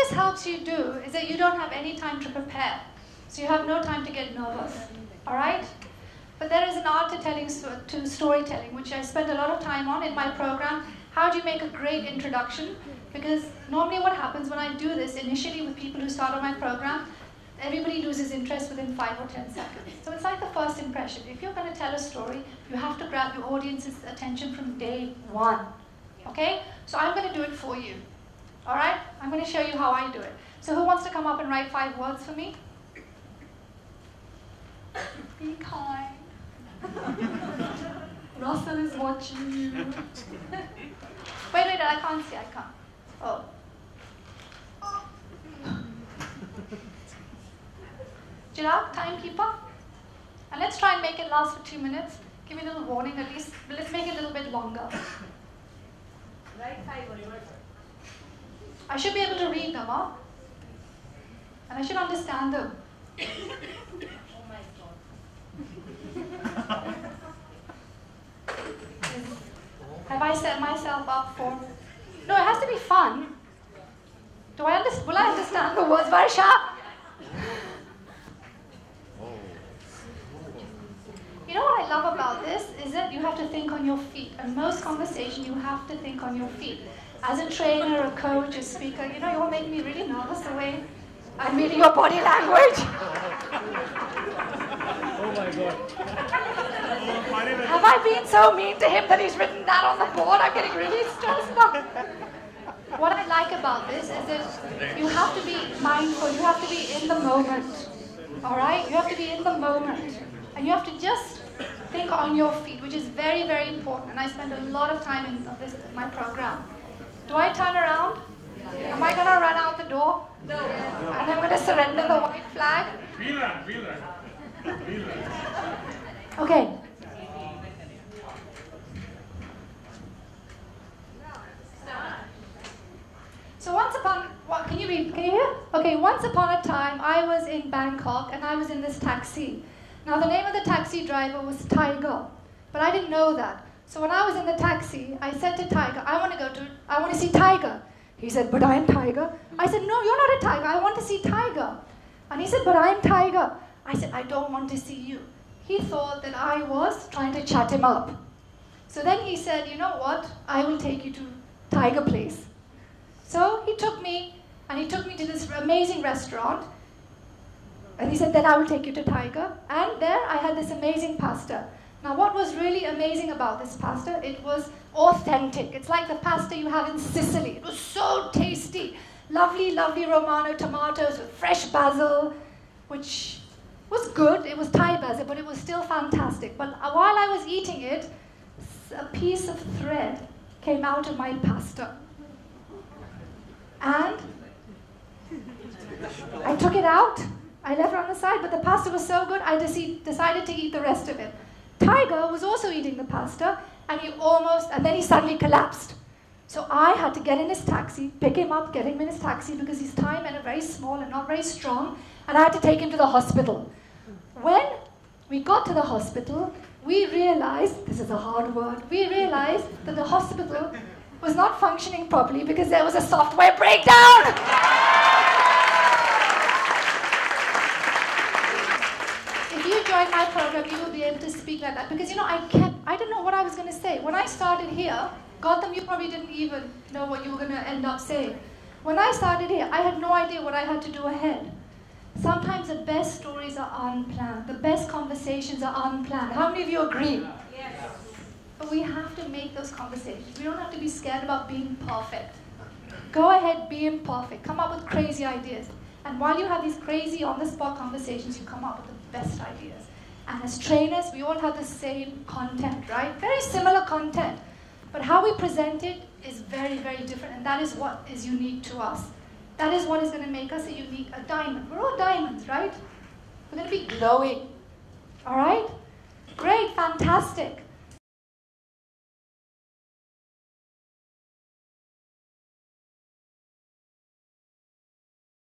this helps you do is that you don't have any time to prepare. So you have no time to get nervous. All right? But there is an art to storytelling, which I spend a lot of time on in my program. How do you make a great introduction? Because normally what happens when I do this initially with people who start on my program, everybody loses interest within 5 or 10 seconds. So it's like the first impression. If you're going to tell a story, you have to grab your audience's attention from day one. Okay? So I'm going to do it for you. All right? I'm going to show you how I do it. So who wants to come up and write 5 words for me? Be kind. Russell is watching you. Wait, I can't see. I can't. Oh. Chirag, timekeeper. And let's try and make it last for 2 minutes. Give me a little warning at least. Let's make it a little bit longer. Right 5 words. I should be able to read them, huh? And I should understand them. Oh my God. Have I set myself up for... No, it has to be fun. Will I understand the words? Varsha? You know what I love about this is that you have to think on your feet. In most conversation, you have to think on your feet. As a trainer, a coach, a speaker, you know, you're making me really nervous the way I'm reading your body language. Oh my God. Have I been so mean to him that he's written that on the board? I'm getting really stressed now. What I like about this is that you have to be mindful. You have to be in the moment. All right? You have to be in the moment. And you have to just think on your feet, which is very, very important. And I spend a lot of time in my program. Do I turn around? Am I going to run out the door? No. And I'm going to surrender the white flag? We learn. Okay. So can you hear? Okay, once upon a time, I was in Bangkok and I was in this taxi. Now the name of the taxi driver was Tiger, but I didn't know that. So when I was in the taxi, I said to Tiger, I want to see Tiger. He said, but I'm Tiger. I said, no, you're not a tiger, I want to see Tiger. And he said, but I'm Tiger. I said, I don't want to see you. He thought that I was trying to chat him up. So then he said, you know what, I will take you to Tiger Place. So he took me to this amazing restaurant. And he said, then I will take you to Tiger. And there I had this amazing pasta. Now what was really amazing about this pasta, it was authentic. It's like the pasta you have in Sicily. It was so tasty. Lovely, lovely Romano tomatoes with fresh basil, which was good. It was Thai basil, but it was still fantastic. But while I was eating it, a piece of thread came out of my pasta. And I took it out. I left it on the side, but the pasta was so good, I decided to eat the rest of it. Tiger was also eating the pasta, and then he suddenly collapsed. So I had to get in his taxi, pick him up, get him in his taxi, because his Thai men are very small and not very strong, and I had to take him to the hospital. When we got to the hospital, we realized, this is a hard word, we realized that the hospital was not functioning properly because there was a software breakdown! If you join my program, you will be able to speak like that. Because, you know, I didn't know what I was going to say. When I started here, Gautam, you probably didn't even know what you were going to end up saying. When I started here, I had no idea what I had to do ahead. Sometimes the best stories are unplanned. The best conversations are unplanned. How many of you agree? Yes. But we have to make those conversations. We don't have to be scared about being perfect. Go ahead, be imperfect. Come up with crazy ideas. And while you have these crazy on-the-spot conversations, you come up with the best ideas. And as trainers, we all have the same content, right? Very similar content. But how we present it is very, very different. And that is what is unique to us. That is what is going to make us a diamond. We're all diamonds, right? We're going to be glowing. All right? Great, fantastic.